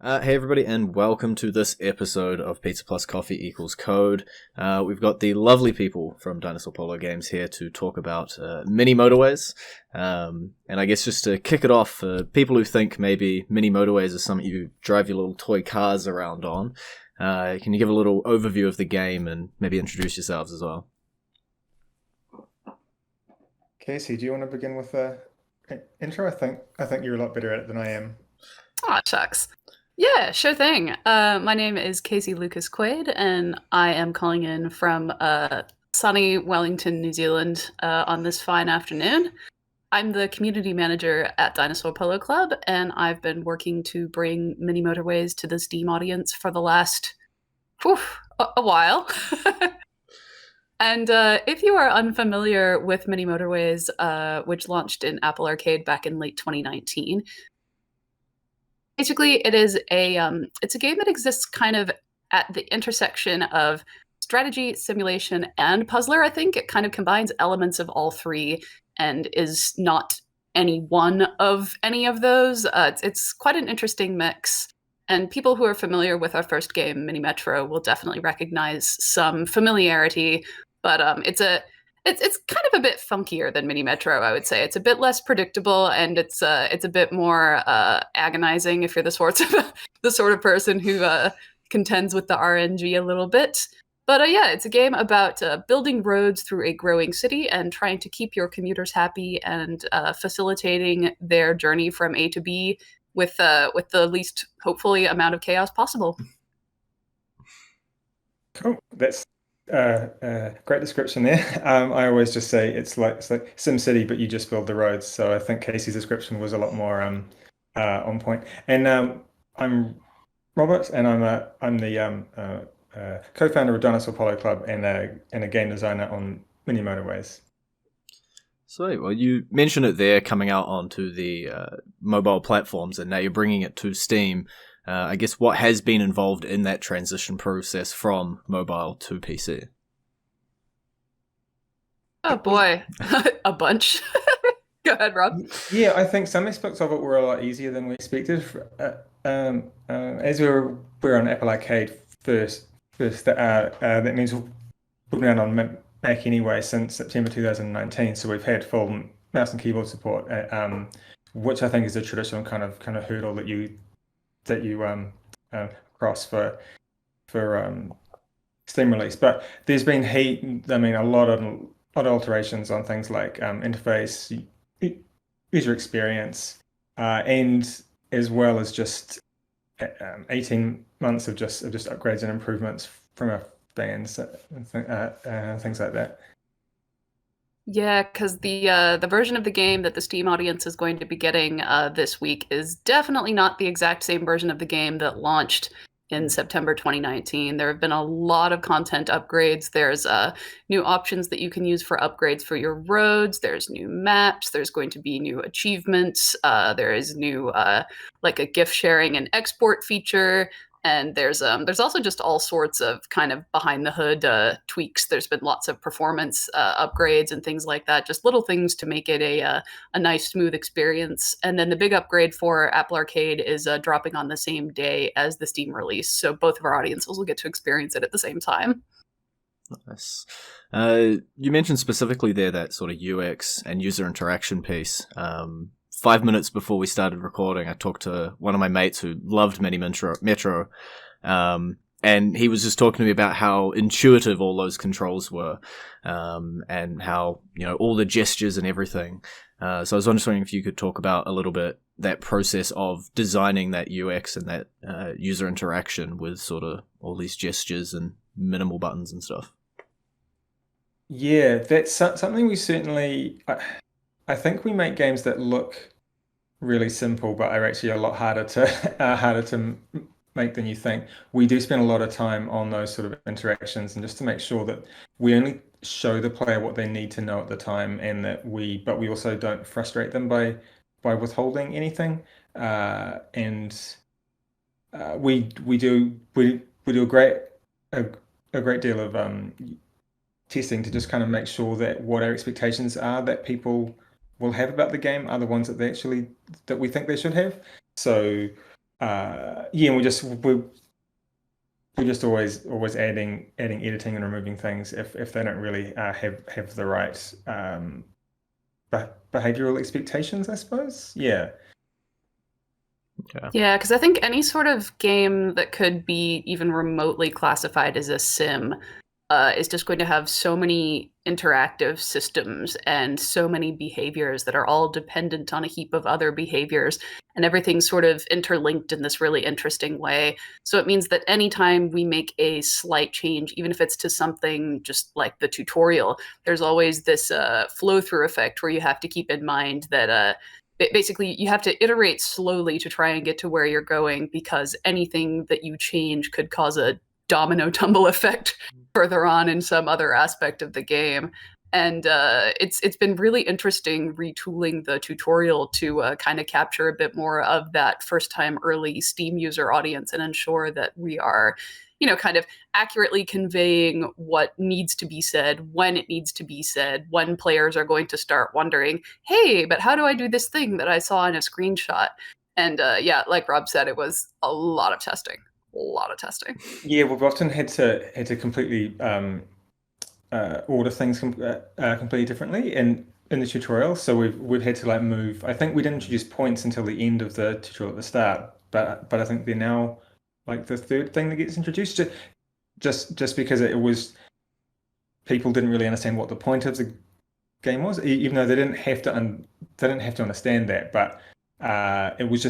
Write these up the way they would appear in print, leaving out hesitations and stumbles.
Hey everybody, and welcome to this episode of Pizza Plus Coffee Equals Code. We've got the lovely people from Dinosaur Polo Games here to talk about mini motorways. And I guess just to kick it off, for people who think maybe mini motorways are something you drive your little toy cars around on, can you give a little overview of the game and maybe introduce yourselves as well? Casey, do you want to begin with the intro? I think you're a lot better at it than I am. Aw, shucks. Yeah, sure thing. My name is Casey Lucas Quaid, and I am calling in from sunny Wellington, New Zealand, on this fine afternoon. I'm the community manager at Dinosaur Polo Club, and I've been working to bring mini motorways to the Steam audience for the last whew, a while. And if you are unfamiliar with Mini Motorways, which launched in Apple Arcade back in late 2019, basically it's a game that exists kind of at the intersection of strategy, simulation, and puzzler. I think it kind of combines elements of all three and is not any one of any of those. It's quite an interesting mix. And people who are familiar with our first game, Mini Metro, will definitely recognize some familiarity. But it's kind of a bit funkier than Mini Metro, I would say. It's a bit less predictable, and it's a bit more agonizing if you're the sort of person who contends with the RNG a little bit. But yeah, it's a game about building roads through a growing city and trying to keep your commuters happy and facilitating their journey from A to B with the least, hopefully, amount of chaos possible. Cool. That's great description there. I always just say it's like SimCity, but you just build the roads. So I think Casey's description was a lot more on point. And I'm Robert, and I'm the co-founder of Dinosaur Polo Club and a game designer on Mini Motorways. Sweet. Well, you mentioned it there, coming out onto the mobile platforms, and now you're bringing it to Steam. I guess what has been involved in that transition process from mobile to PC? Oh boy, a bunch. Go ahead, Rob. Yeah, I think some aspects of it were a lot easier than we expected. As we were on Apple Arcade first, that means we've been around on Mac anyway since September 2019. So we've had full mouse and keyboard support, which I think is a traditional kind of hurdle that you cross for Steam release. But there's been a lot of alterations on things like interface, user experience, and as well as just 18 months of just upgrades and improvements from our fans and things like that. Yeah, because the version of the game that the Steam audience is going to be getting this week is definitely not the exact same version of the game that launched in September 2019. There have been a lot of content upgrades. There's new options that you can use for upgrades for your roads. There's new maps. There's going to be new achievements. There is new like a gift sharing and export feature. And there's also just all sorts of kind of behind the hood tweaks. There's been lots of performance upgrades and things like that, just little things to make it a nice smooth experience. And then the big upgrade for Apple Arcade is dropping on the same day as the Steam release, so both of our audiences will get to experience it at the same time. Nice. You mentioned specifically there that sort of UX and user interaction piece. 5 minutes before we started recording, I talked to one of my mates who loved Mini Metro, and he was just talking to me about how intuitive all those controls were, and how, all the gestures and everything. So I was wondering if you could talk about a little bit that process of designing that UX and that user interaction with sort of all these gestures and minimal buttons and stuff. Yeah, that's something we certainly. I think we make games that look really simple, but are actually a lot harder to make than you think. We do spend a lot of time on those sort of interactions, and just to make sure that we only show the player what they need to know at the time, and but we also don't frustrate them by withholding anything. And we do a, a great deal of testing to just kind of make sure that what our expectations are that people will have about the game are the ones that we think they should have. So and we're just always adding editing and removing things if they don't really have the right behavioral expectations, I suppose. Yeah. Okay. Yeah, because I think any sort of game that could be even remotely classified as a sim is just going to have so many interactive systems and so many behaviors that are all dependent on a heap of other behaviors, and everything's sort of interlinked in this really interesting way. So it means that anytime we make a slight change, even if it's to something just like the tutorial, there's always this flow through effect where you have to keep in mind that basically you have to iterate slowly to try and get to where you're going, because anything that you change could cause a domino tumble effect further on in some other aspect of the game. And it's been really interesting retooling the tutorial to kind of capture a bit more of that first time early Steam user audience and ensure that we are, kind of accurately conveying what needs to be said, when it needs to be said, when players are going to start wondering, hey, but how do I do this thing that I saw in a screenshot? And yeah, like Rob said, it was a lot of testing. A lot of testing. Yeah, we've often had to completely order things completely differently in the tutorial. So we've had to like move. I think we didn't introduce points until the end of the tutorial at the start, but I think they're now like the third thing that gets introduced. Just because it was people didn't really understand what the point of the game was, even though they didn't have to understand that, but it was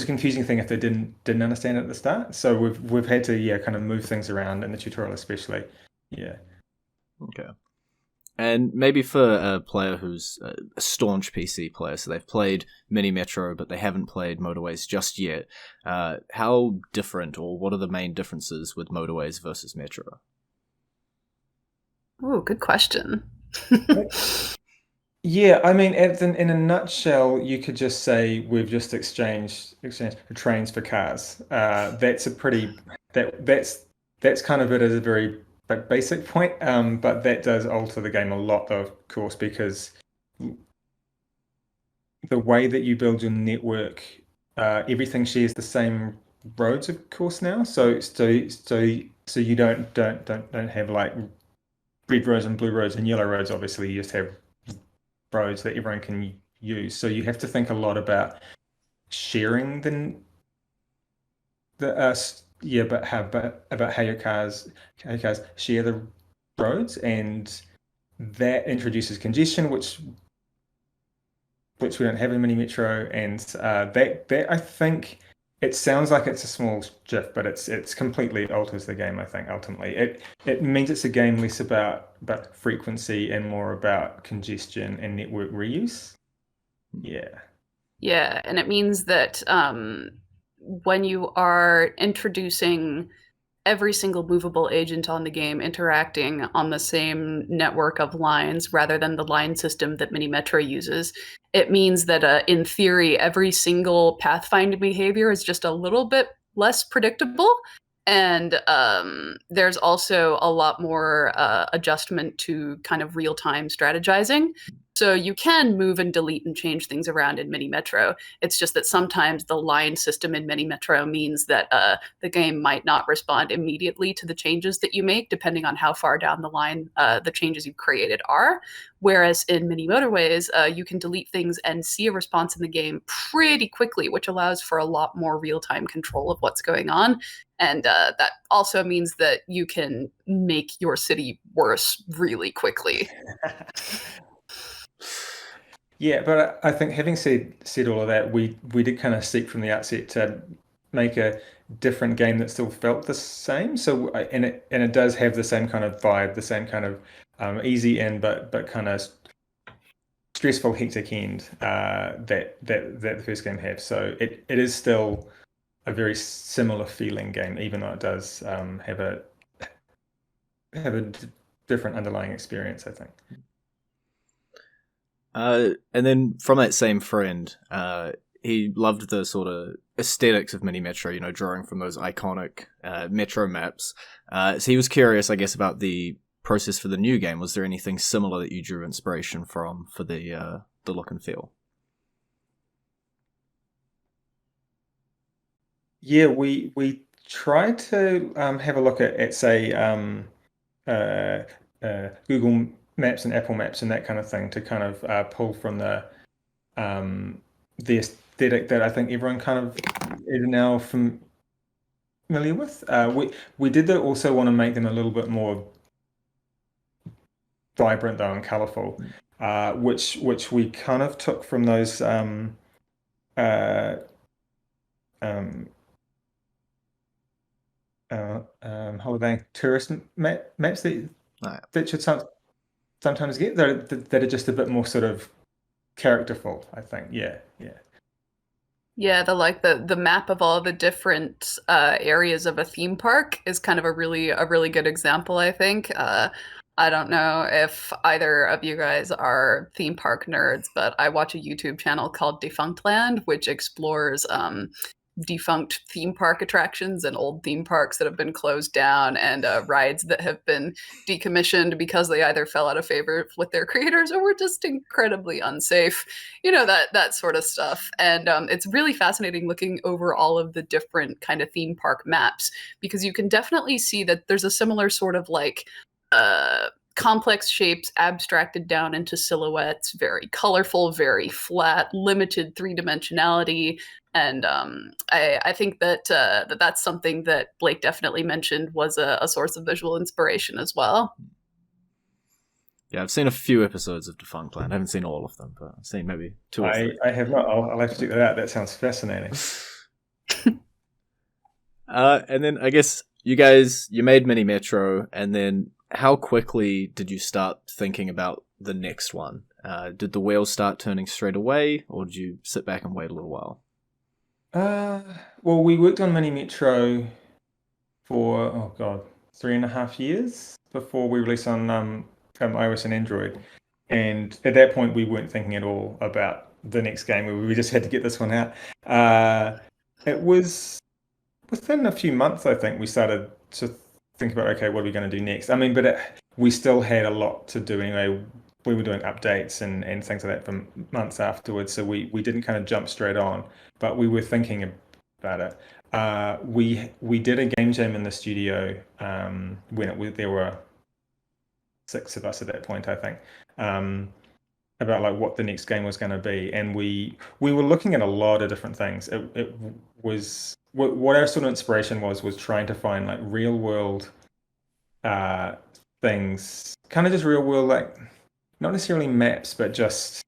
a confusing thing if they didn't understand it at the start. So we've had to kind of move things around in the tutorial, especially. Yeah. Okay. And maybe for a player who's a staunch PC player, so they've played Mini Metro, but they haven't played Motorways just yet, how different, or what are the main differences with Motorways versus Metro? Oh, good question. Yeah, I mean, in a nutshell, you could just say we've just exchanged trains for cars. That's a pretty that's kind of it as a very basic point. But that does alter the game a lot, though, of course, because the way that you build your network, everything shares the same roads, of course, now. So you don't have like red roads and blue roads and yellow roads. Obviously, you just have roads that everyone can use. So you have to think a lot about sharing but about how your cars share the roads, and that introduces congestion, which we don't have in Mini Metro, and that I think it sounds like it's a small shift, but it's completely alters the game. I think ultimately it means it's a game less about frequency and more about congestion and network reuse. Yeah. Yeah, and it means that when you are introducing every single movable agent on the game interacting on the same network of lines rather than the line system that Mini Metro uses, it means that in theory, every single pathfinding behavior is just a little bit less predictable. And there's also a lot more adjustment to kind of real-time strategizing. So you can move and delete and change things around in Mini Metro. It's just that sometimes the line system in Mini Metro means that the game might not respond immediately to the changes that you make, depending on how far down the line the changes you've created are. Whereas in Mini Motorways, you can delete things and see a response in the game pretty quickly, which allows for a lot more real-time control of what's going on. And that also means that you can make your city worse really quickly. Yeah, but I think having said all of that, we did kind of seek from the outset to make a different game that still felt the same. So and it does have the same kind of vibe, the same kind of easy end, but kind of stressful, hectic end that the first game had. So it is still a very similar feeling game, even though it does have a different underlying experience, I think. And then from that same friend, he loved the sort of aesthetics of Mini Metro, drawing from those iconic Metro maps. So he was curious, I guess, about the process for the new game. Was there anything similar that you drew inspiration from for the look and feel? Yeah, we tried to have a look at say uh, Google Maps and Apple Maps and that kind of thing to kind of pull from the aesthetic that I think everyone kind of is now familiar with. We did also want to make them a little bit more vibrant though and colorful, which we kind of took from those uh, um, holiday tourist maps Right. that should sometimes get that are just a bit more sort of characterful, I think. Yeah, yeah. Yeah, the map of all the different areas of a theme park is kind of a really good example, I think. I don't know if either of you guys are theme park nerds, but I watch a YouTube channel called Defunct Land, which explores defunct theme park attractions and old theme parks that have been closed down and rides that have been decommissioned because they either fell out of favor with their creators or were just incredibly unsafe, that sort of stuff. And it's really fascinating looking over all of the different kind of theme park maps, because you can definitely see that there's a similar sort of like complex shapes abstracted down into silhouettes, very colorful, very flat, limited three-dimensionality. And I think that's something that Blake definitely mentioned was a source of visual inspiration as well. Yeah, I've seen a few episodes of Defunctland. I haven't seen all of them, but I've seen maybe two or three. I have not. I'll have to check that out. That sounds fascinating. And then I guess you made Mini Metro, and then how quickly did you start thinking about the next one? Did the wheels start turning straight away, or did you sit back and wait a little while? Well, we worked on Mini Metro for, oh God, 3.5 years before we released on iOS and Android. And at that point, we weren't thinking at all about the next game. We just had to get this one out. It was within a few months, I think, we started to think about, okay, what are we going to do next? I mean, but we still had a lot to do anyway. We were doing updates and things like that for months afterwards. So we didn't kind of jump straight on, but we were thinking about it. We did a game jam in the studio when there were 6 of us at that point, I think, about like what the next game was going to be, and we were looking at a lot of different things. It was what our sort of inspiration was trying to find like real world things, kind of just real world, like not necessarily maps, but just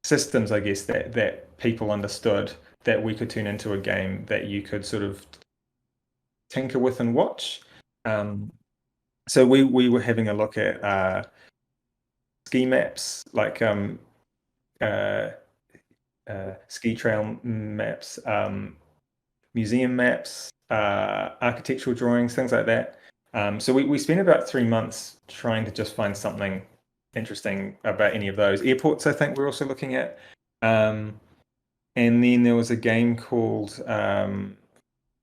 systems, I guess, that people understood that we could turn into a game that you could sort of tinker with and watch. So we were having a look at ski maps, like ski trail maps, museum maps, architectural drawings, things like that. So we spent about 3 months trying to just find something interesting about any of those. Airports, I think we're also looking at. And then there was a game called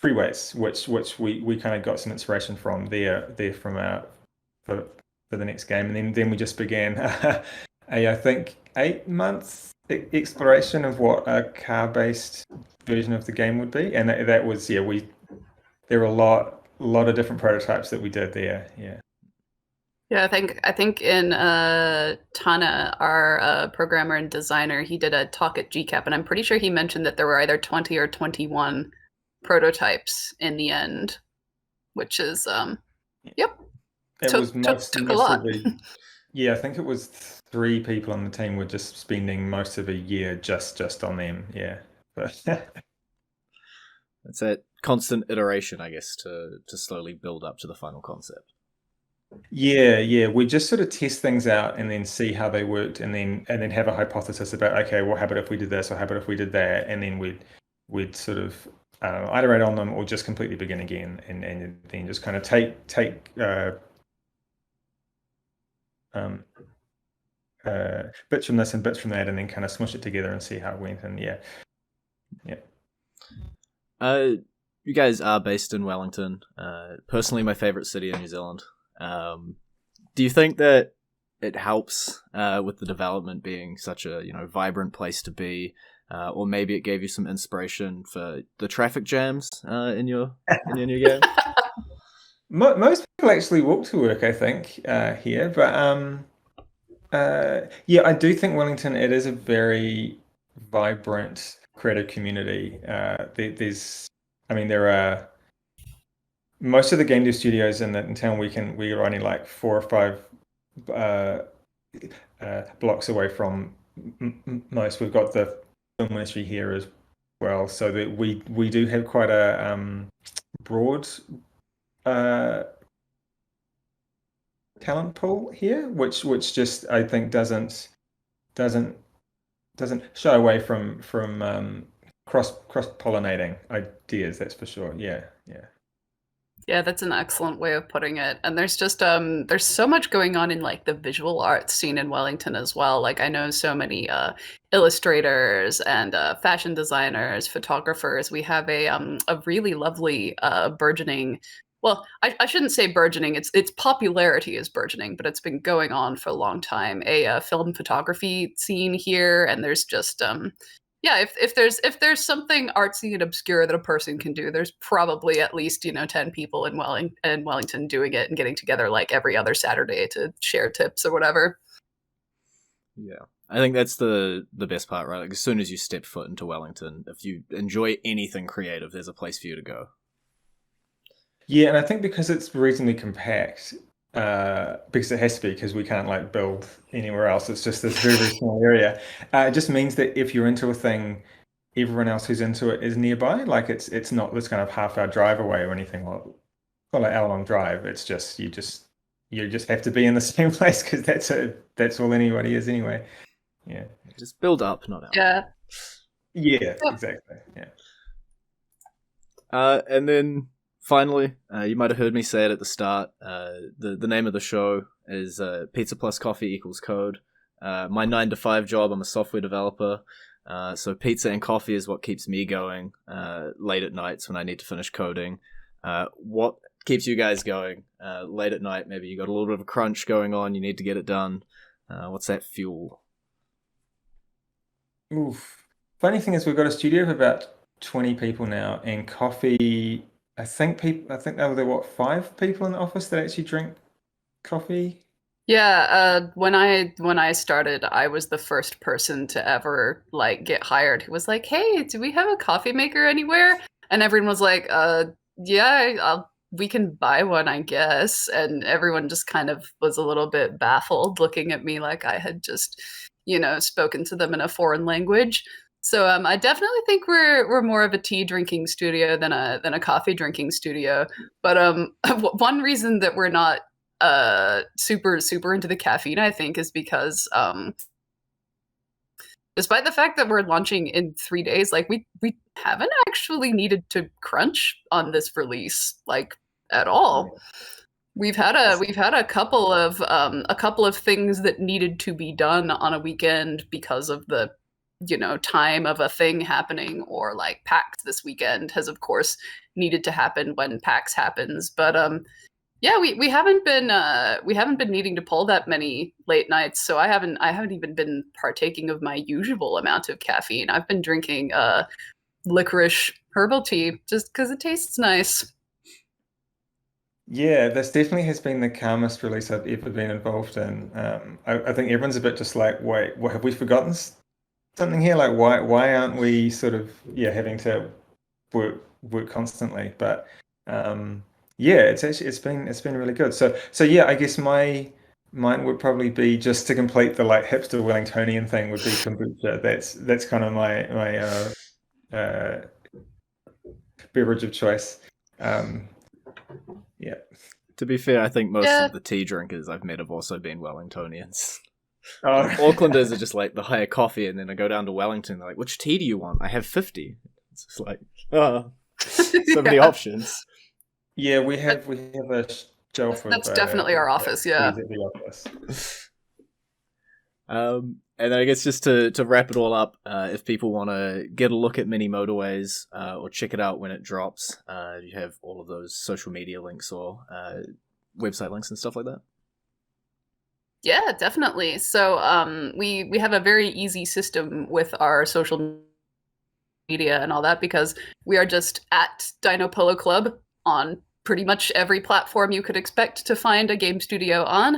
Freeways, which we kind of got some inspiration from there from for the next game. And then we just began I think 8 months exploration of what a car-based version of the game would be, and that was there were a lot of different prototypes that we did there. Yeah, I think in Tana, our programmer and designer, he did a talk at GCAP, and I'm pretty sure he mentioned that there were either 20 or 21 prototypes in the end, which is yep. It was took a lot. I think it was 3 people on the team were just spending most of a year just on them. Yeah, but It's that constant iteration, I guess, to slowly build up to the final concept. yeah. We just sort of test things out and then see how they worked, and then have a hypothesis about, okay, well, how about if we did this, or how about if we did that, and then we'd sort of iterate on them, or just completely begin again, and then just kind of take bits from this and bits from that, and then kind of smush it together and see how it went. And yeah. You guys are based in Wellington. Personally, my favorite city in New Zealand. Do you think that it helps with the development being such a vibrant place to be, or maybe it gave you some inspiration for the traffic jams in your new game. Most people actually walk to work, I think, here. But yeah, I do think Wellington, it is a very vibrant creative community. There are most of the game dev studios in town. We are only like 4 or 5 uh, blocks away from most. We've got the film ministry here as well, so that we do have quite a broad talent pool here, which just I think doesn't shy away from cross pollinating ideas. That's for sure. Yeah. Yeah, that's an excellent way of putting it. And there's just there's so much going on in like the visual arts scene in Wellington as well. Like I know so many illustrators and fashion designers, photographers. We have a really lovely burgeoning. Well, I shouldn't say burgeoning. Its popularity is burgeoning, but it's been going on for a long time. A film photography scene here, and there's just yeah, if there's something artsy and obscure that a person can do, there's probably at least 10 people in Wellington doing it and getting together like every other Saturday to share tips or whatever. Yeah, I think that's the best part, right? Like as soon as you step foot into Wellington, if you enjoy anything creative, there's a place for you to go. Yeah, and I think because it's reasonably compact, because it has to be, because we can't like build anywhere else. It's just this very, very small area. It just means that if you're into a thing, everyone else who's into it is nearby. Like it's not this kind of half-hour drive away or anything, or an hour-long drive. It's just you just have to be in the same place because that's all anybody is anyway. Yeah. Just build up, not out. Yeah. Yeah, exactly. Yeah. And then finally, you might have heard me say it at the start. The name of the show is Pizza Plus Coffee Equals Code. My 9 to 5 job, I'm a software developer. So pizza and coffee is what keeps me going late at nights when I need to finish coding. What keeps you guys going late at night? Maybe you got a little bit of a crunch going on, you need to get it done. What's that fuel? Oof. Funny thing is, we've got a studio of about 20 people now, and coffee. I think there were 5 people in the office that actually drink coffee. Yeah, when I started, I was the first person to ever like get hired who was like, "Hey, do we have a coffee maker anywhere?" And everyone was like, yeah, we can buy one, I guess." And everyone just kind of was a little bit baffled, looking at me like I had just, spoken to them in a foreign language. So I definitely think we're more of a tea drinking studio than a coffee drinking studio. But one reason that we're not super into the caffeine, I think, is because despite the fact that we're launching in 3 days, like we haven't actually needed to crunch on this release like at all. We've had a couple of things that needed to be done on a weekend because of the time of a thing happening, or like PAX this weekend has of course needed to happen when PAX happens. But yeah, we haven't been needing to pull that many late nights, so I haven't even been partaking of my usual amount of caffeine. I've been drinking licorice herbal tea just because it tastes nice. Yeah, this definitely has been the calmest release I've ever been involved in. I think everyone's a bit just like, wait, what, have we forgotten something here? Like, why aren't we sort of having to work constantly? But yeah, it's been really good. So yeah, I guess mine would probably be, just to complete the like hipster Wellingtonian thing, would be kombucha. That's kind of my beverage of choice. Yeah. To be fair, I think most Yeah. of the tea drinkers I've met have also been Wellingtonians. Oh. Aucklanders are just like, the higher coffee, and then I go down to Wellington, they're like, which tea do you want? I have 50. It's just like, so many options. Yeah, we have a shelf of That's definitely our office, yeah. teas at the office. And then I guess just to wrap it all up, if people want to get a look at Mini Motorways or check it out when it drops, you have all of those social media links or website links and stuff like that. Yeah, definitely. So we have a very easy system with our social media and all that, because we are just at Dino Polo Club on pretty much every platform you could expect to find a game studio on.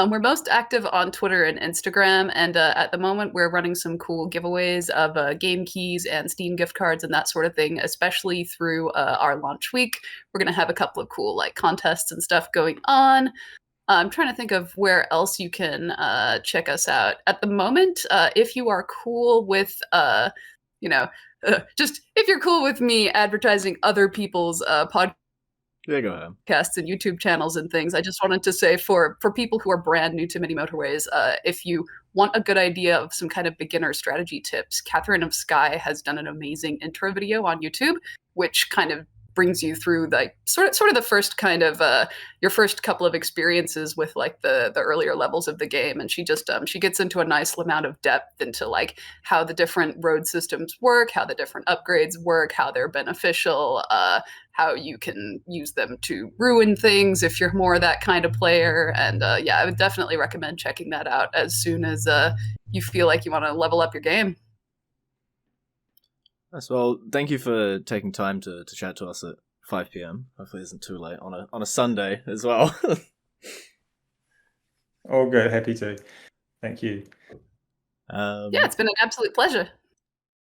We're most active on Twitter and Instagram, and at the moment we're running some cool giveaways of game keys and Steam gift cards and that sort of thing, especially through our launch week. We're going to have a couple of cool like contests and stuff going on. I'm trying to think of where else you can check us out. At the moment, if you are cool with, just if you're cool with me advertising other people's podcasts Yeah, go ahead. and YouTube channels and things, I just wanted to say for people who are brand new to Mini Motorways, if you want a good idea of some kind of beginner strategy tips, Catherine of Sky has done an amazing intro video on YouTube, which kind of brings you through like sort of the first kind of your first couple of experiences with like the earlier levels of the game, and she just she gets into a nice amount of depth into like how the different road systems work, how the different upgrades work, how they're beneficial, how you can use them to ruin things if you're more that kind of player. And yeah, I would definitely recommend checking that out as soon as you feel like you want to level up your game. Nice. Well, thank you for taking time to chat to us at 5 p.m. Hopefully it isn't too late on a Sunday as well. All good. Happy to. Thank you. Yeah, it's been an absolute pleasure.